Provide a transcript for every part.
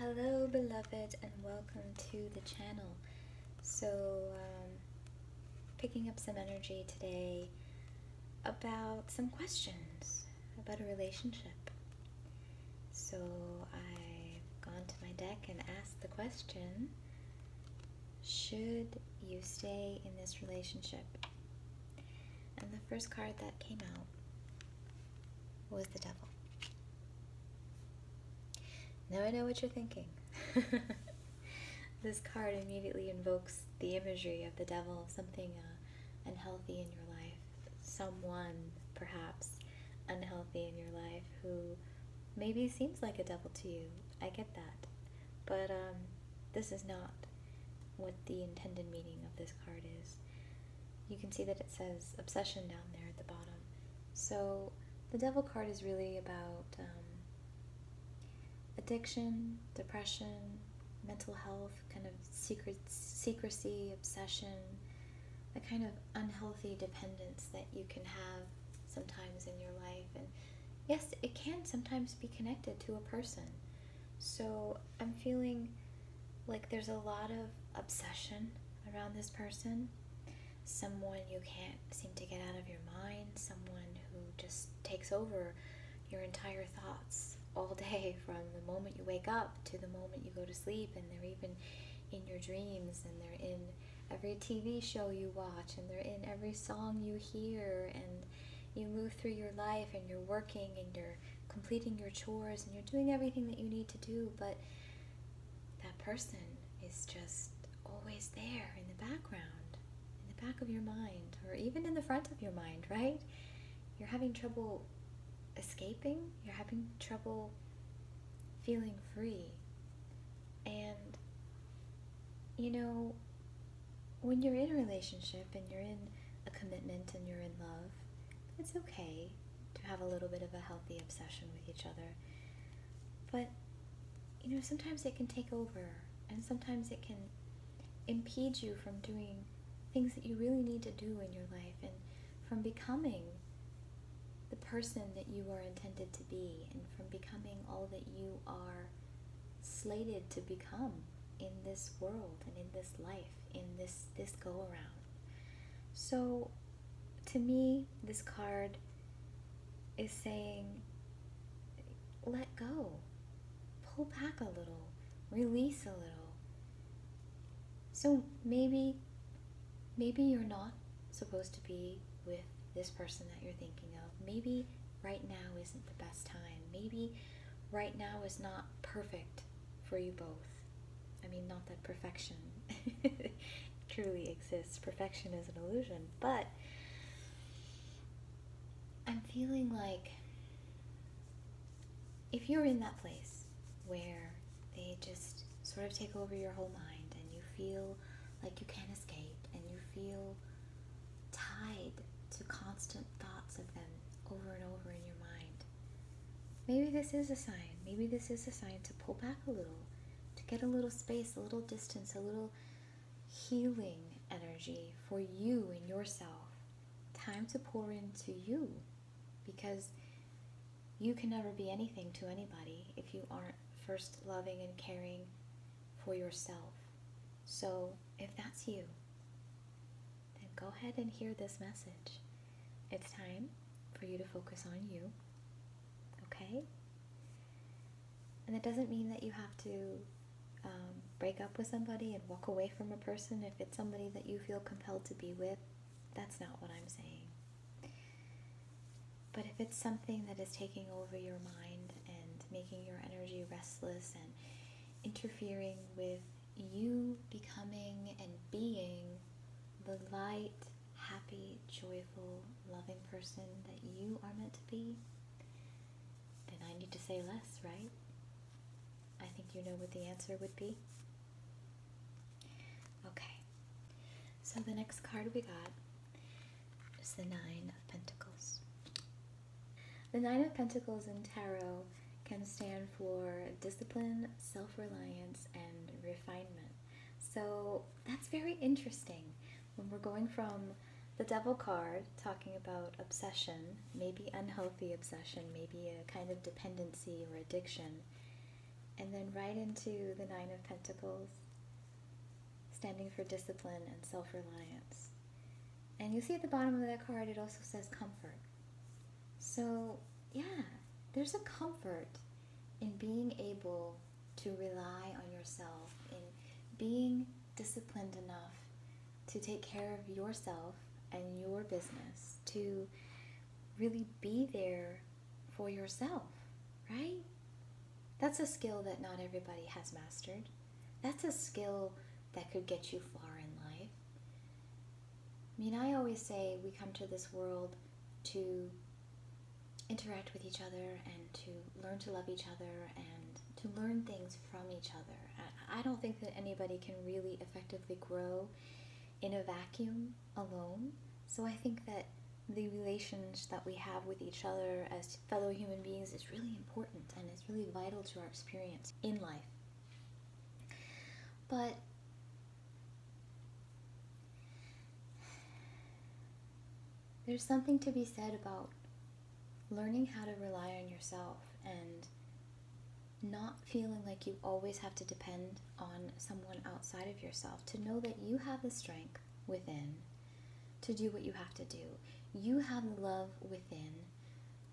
Hello, beloved, and welcome to the channel. Picking up some energy today about some questions about a relationship. So, I've gone to my deck and asked the question, should you stay in this relationship? And the first card that came out was the devil. Now I know what you're thinking. This card immediately invokes the imagery of the devil, something unhealthy in your life, someone perhaps unhealthy in your life who maybe seems like a devil to you. I get that. But this is not what the intended meaning of this card is. You can see that it says obsession down there at the bottom. So the devil card is really about addiction, depression, mental health, kind of secrecy, obsession, the kind of unhealthy dependence that you can have sometimes in your life. And yes, it can sometimes be connected to a person. So I'm feeling like there's a lot of obsession around this person, someone you can't seem to get out of your mind, someone who just takes over your entire thoughts all day, from the moment you wake up to the moment you go to sleep, and they're even in your dreams, and they're in every TV show you watch, and they're in every song you hear, and you move through your life, and you're working, and you're completing your chores, and you're doing everything that you need to do, but that person is just always there in the background, in the back of your mind, or even in the front of your mind, right? You're having trouble escaping, you're having trouble feeling free. And you know, when you're in a relationship and you're in a commitment and you're in love, it's okay to have a little bit of a healthy obsession with each other. But you know, sometimes it can take over, and sometimes it can impede you from doing things that you really need to do in your life, and from becoming the person that you are intended to be, and from becoming all that you are slated to become in this world and in this life, in this go around. So to me, this card is saying, let go, pull back a little, release a little. So maybe you're not supposed to be with this person that you're thinking of. Maybe right now isn't the best time. Maybe right now is not perfect for you both. I mean, not that perfection truly exists. Perfection is an illusion. But I'm feeling like if you're in that place where they just sort of take over your whole mind, and you feel like you can't escape, and you feel tied to constant thoughts of them over and over in your mind, maybe this is a sign. Maybe this is a sign to pull back a little, to get a little space, a little distance, a little healing energy for you and yourself. Time to pour into you, because you can never be anything to anybody if you aren't first loving and caring for yourself. So if that's you, then go ahead and hear this message. It's time for you to focus on you, okay? And it doesn't mean that you have to break up with somebody and walk away from a person if it's somebody that you feel compelled to be with. That's not what I'm saying. But if it's something that is taking over your mind and making your energy restless and interfering with you becoming and being the light, happy, joyful, loving person that you are meant to be, then I need to say less, right? I think you know what the answer would be. Okay, so the next card we got is the Nine of Pentacles. The Nine of Pentacles in tarot can stand for discipline, self-reliance, and refinement. So that's very interesting. When we're going from the Devil card, talking about obsession, maybe unhealthy obsession, maybe a kind of dependency or addiction, and then right into the Nine of Pentacles, standing for discipline and self-reliance. And you see at the bottom of that card, it also says comfort. So, yeah, there's a comfort in being able to rely on yourself, in being disciplined enough to take care of yourself and your business, to really be there for yourself, right? That's a skill that not everybody has mastered. That's a skill that could get you far in life. I mean, I always say we come to this world to interact with each other and to learn to love each other and to learn things from each other. I don't think that anybody can really effectively grow in a vacuum alone. So I think that the relations that we have with each other as fellow human beings is really important and is really vital to our experience in life. But there's something to be said about learning how to rely on yourself and not feeling like you always have to depend on someone outside of yourself, to know that you have the strength within to do what you have to do. You have the love within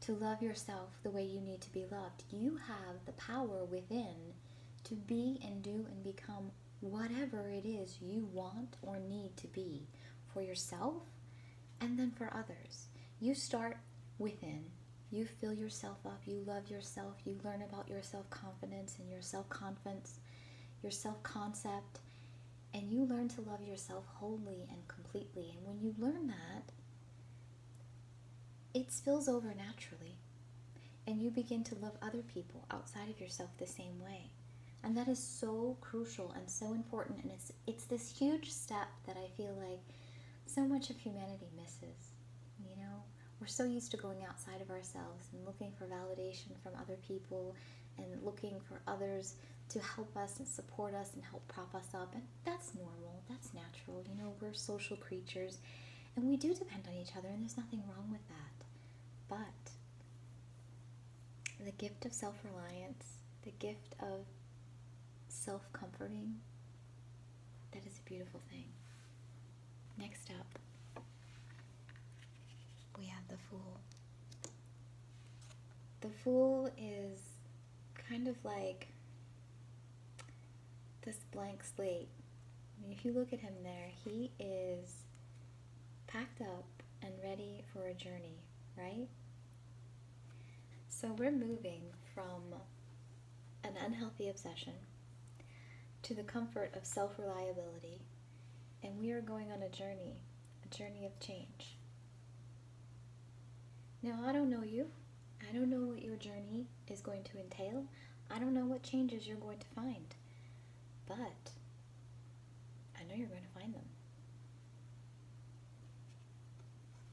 to love yourself the way you need to be loved. You have the power within to be and do and become whatever it is you want or need to be for yourself and then for others. You start within. You fill yourself up. You love yourself. You learn about your self-confidence and your self-confidence, your self-concept, and you learn to love yourself wholly and completely. And when you learn that, it spills over naturally, and you begin to love other people outside of yourself the same way. And that is so crucial and so important, and it's this huge step that I feel like so much of humanity misses. You know, we're so used to going outside of ourselves and looking for validation from other people and looking for others to help us and support us and help prop us up, and that's normal, that's natural. You know, we're social creatures and we do depend on each other, and there's nothing wrong with that. But the gift of self-reliance, the gift of self-comforting, that is a beautiful thing. Next up, we have the Fool. The Fool is kind of like this blank slate. I mean, if you look at him there, he is packed up and ready for a journey, right? So we're moving from an unhealthy obsession to the comfort of self-reliability, and we are going on a journey of change. Now, I don't know you. I don't know what your journey is going to entail. I don't know what changes you're going to find. But I know you're going to find them.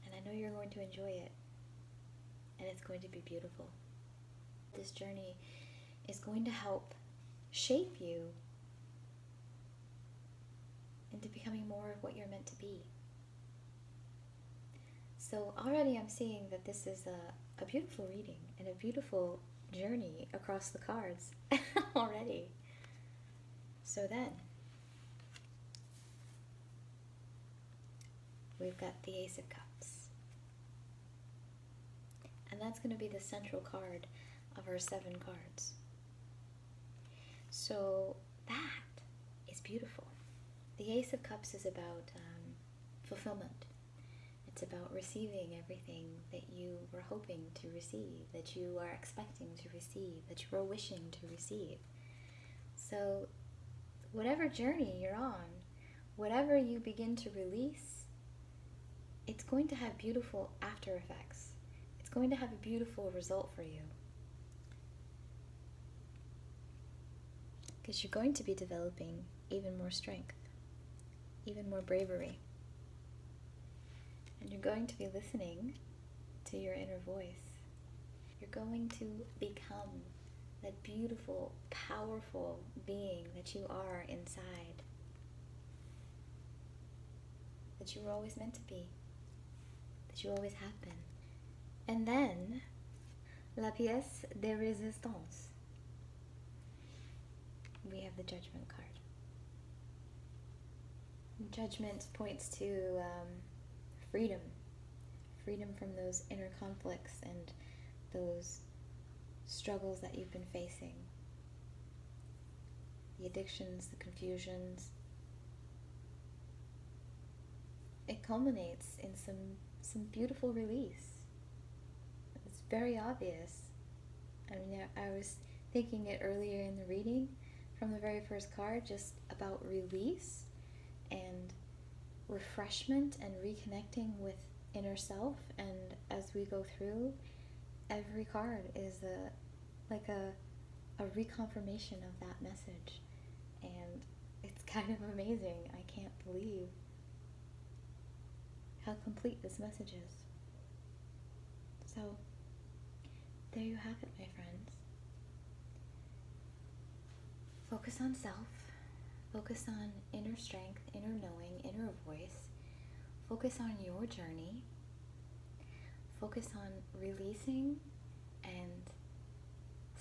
And I know you're going to enjoy it. And it's going to be beautiful. This journey is going to help shape you into becoming more of what you're meant to be. So already I'm seeing that this is a beautiful reading and a beautiful journey across the cards already. So then, we've got the Ace of Cups. And that's going to be the central card of our 7 cards. So that is beautiful. The Ace of Cups is about fulfillment. It's about receiving everything that you were hoping to receive, that you are expecting to receive, that you are wishing to receive. So whatever journey you're on, whatever you begin to release, it's going to have beautiful after effects. It's going to have a beautiful result for you. Because you're going to be developing even more strength, even more bravery. And you're going to be listening to your inner voice. You're going to become that beautiful, powerful being that you are inside, that you were always meant to be, that you always have been. And then, la pièce de résistance. we have the Judgment card. Judgment points to freedom. Freedom from those inner conflicts and those struggles that you've been facing. The addictions, the confusions. It culminates in some beautiful release. It's very obvious. I mean, I was thinking it earlier in the reading from the very first card, just about release and refreshment and reconnecting with inner self. And as we go through, every card is a reconfirmation of that message. And it's kind of amazing. I can't believe how complete this message is. So, there you have it, my friends. Focus on self. Focus on inner strength, inner knowing, inner voice. Focus on your journey. Focus on releasing and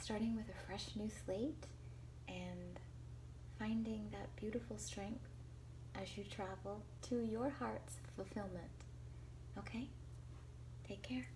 starting with a fresh new slate and finding that beautiful strength as you travel to your heart's fulfillment. Okay? Take care.